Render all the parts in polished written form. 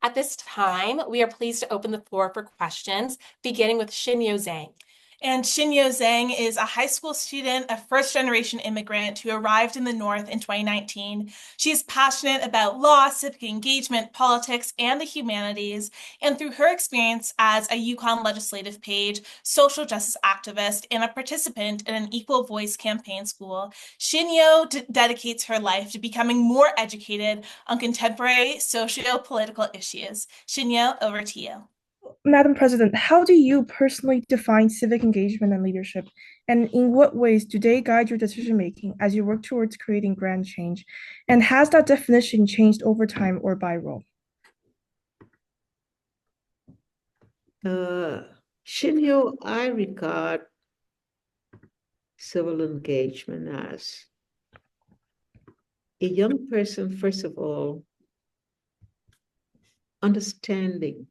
At this time, we are pleased to open the floor for questions, beginning with Xinyao Zhang. And Xinyao Zhang is a high school student, a first-generation immigrant who arrived in the North in 2019. She is passionate about law, civic engagement, politics, and the humanities. And through her experience as a Yukon Legislative Page, social justice activist, and a participant in an Equal Voice campaign school, Xinyao dedicates her life to becoming more educated on contemporary socio-political issues. Xinyao, over to you. Madam President, how do you personally define civic engagement and leadership? And in what ways do they guide your decision making as you work towards creating grand change? And has that definition changed over time or by role? Xinyao, I regard civil engagement as a young person, first of all, understanding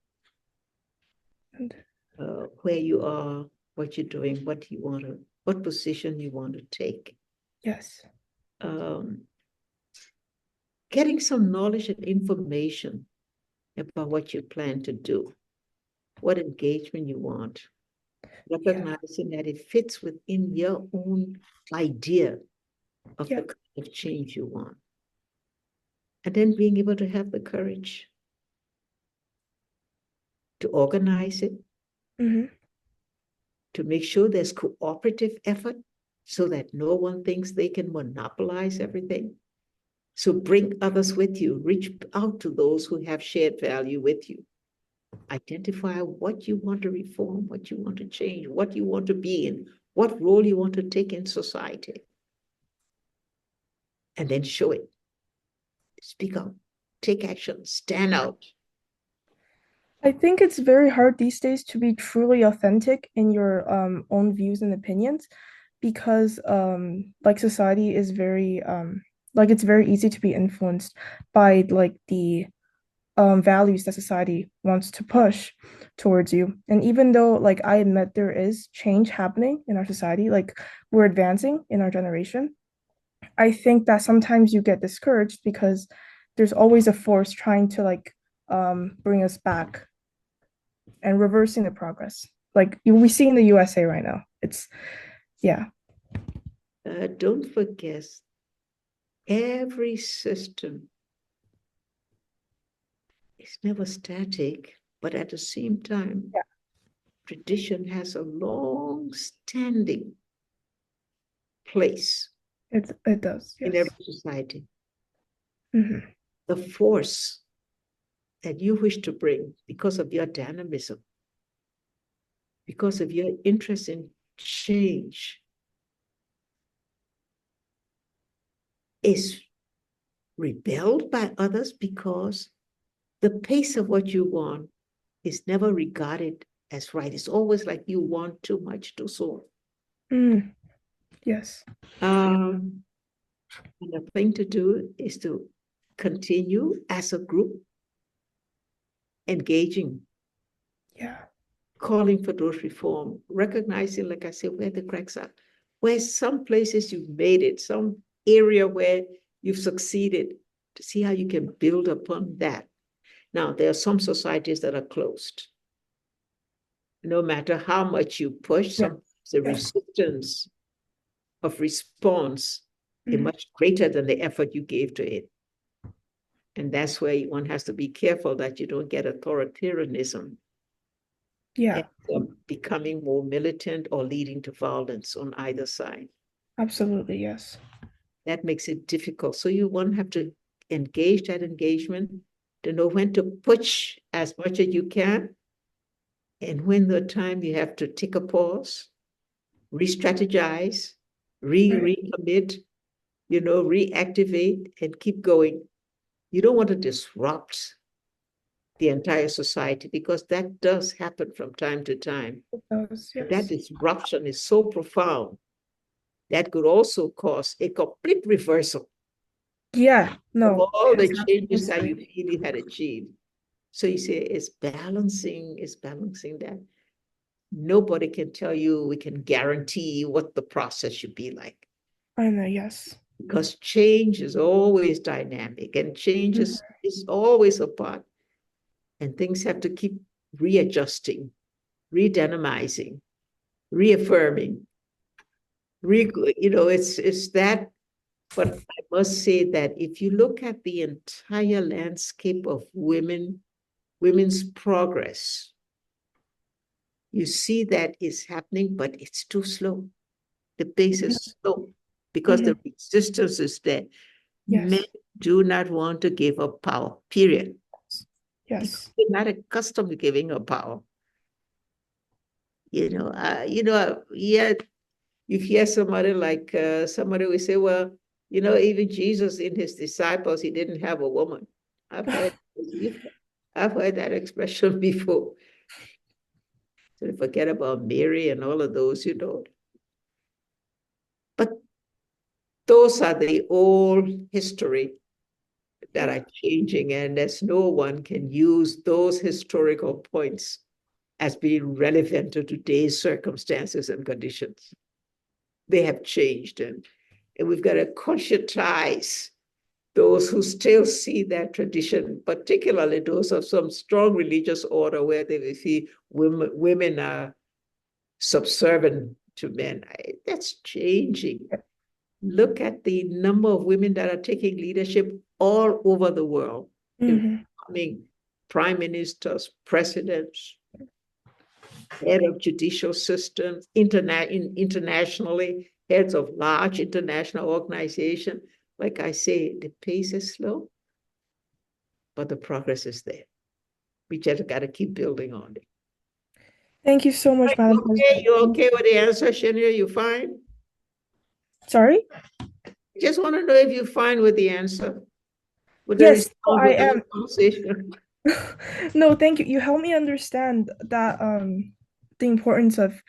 where you are, what you're doing, what position you want to take. Yes. Getting some knowledge and information about what you plan to do, what engagement you want, recognizing that it fits within your own idea of the kind of change you want. And then being able to have the courage to organize it, to make sure there's cooperative effort so that no one thinks they can monopolize everything. So bring others with you, reach out to those who have shared value with you. Identify what you want to reform, what you want to change, what you want to be in, what role you want to take in society. And then show it. Speak out, take action, stand out. I think it's very hard these days to be truly authentic in your own views and opinions because like society is very like it's very easy to be influenced by like the values that society wants to push towards you. And even though like I admit there is change happening in our society, like we're advancing in our generation, I think that sometimes you get discouraged because there's always a force trying to like bring us back and reversing the progress. Like we see in the USA right now. It's, yeah. Don't forget, every system is never static, but at the same time, tradition has a long-standing place. It does, yes. In every society. The force that you wish to bring because of your dynamism, because of your interest in change, is rebelled by others because the pace of what you want is never regarded as right. It's always like you want too much too soon. Yes. And the thing to do is to continue as a group engaging. Yeah. Calling for those reform, recognizing, like I said, where the cracks are, where some places you've made it, some area where you've succeeded, to see how you can build upon that. Now, there are some societies that are closed. No matter how much you push, the resistance of response is much greater than the effort you gave to it. And that's where one has to be careful that you don't get authoritarianism. Becoming more militant or leading to violence on either side. Absolutely, yes. That makes it difficult. So you won't have to engage that engagement to know when to push as much as you can. And when the time you have to take a pause, re-strategize, recommit, reactivate and keep going. You don't want to disrupt the entire society, because that does happen from time to time. It does, yes. That disruption is so profound that could also cause a complete reversal of all the changes that you feel you had achieved. So you say it's balancing that. Nobody can tell you, we can guarantee what the process should be like. I know, yes. Because change is always dynamic, and change is always a part And things have to keep readjusting, re-dynamizing, reaffirming. It's that. But I must say that if you look at the entire landscape of women's progress, you see that is happening, but it's too slow. The pace is slow because the resistance is there. Yes. Men do not want to give up power, period. Yes. They're not accustomed to giving up power. Yeah, you hear somebody like somebody will say, well, even Jesus in his disciples, he didn't have a woman. I've heard that expression before. So forget about Mary and all of those, But those are the old history that are changing, and as no one can use those historical points as being relevant to today's circumstances and conditions. They have changed, and we've got to conscientize those who still see that tradition, particularly those of some strong religious order where they see women are subservient to men. That's changing. Look at the number of women that are taking leadership all over the world, becoming prime ministers, presidents, head of judicial systems, internationally, heads of large international organizations. Like I say, the pace is slow, but the progress is there. We just got to keep building on it. Thank you so much, Madam President. You okay with the answer, Xinyao? You fine? Sorry? I just want to know if you're fine with the answer. Yes, I am. Conversation. No, thank you. You helped me understand that the importance of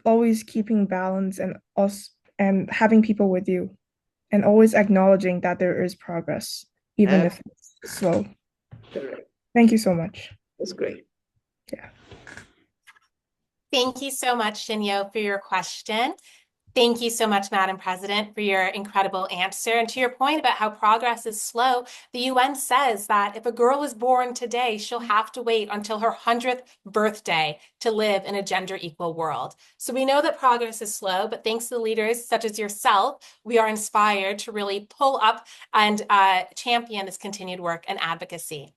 always keeping balance and us and having people with you and always acknowledging that there is progress, even if it's slow. Correct. Thank you so much. That's great. Yeah. Thank you so much, Xinyao, for your question. Thank you so much, Madam President, for your incredible answer. And to your point about how progress is slow, the UN says that if a girl is born today, she'll have to wait until her 100th birthday to live in a gender equal world. So we know that progress is slow, but thanks to the leaders such as yourself, we are inspired to really pull up and champion this continued work and advocacy.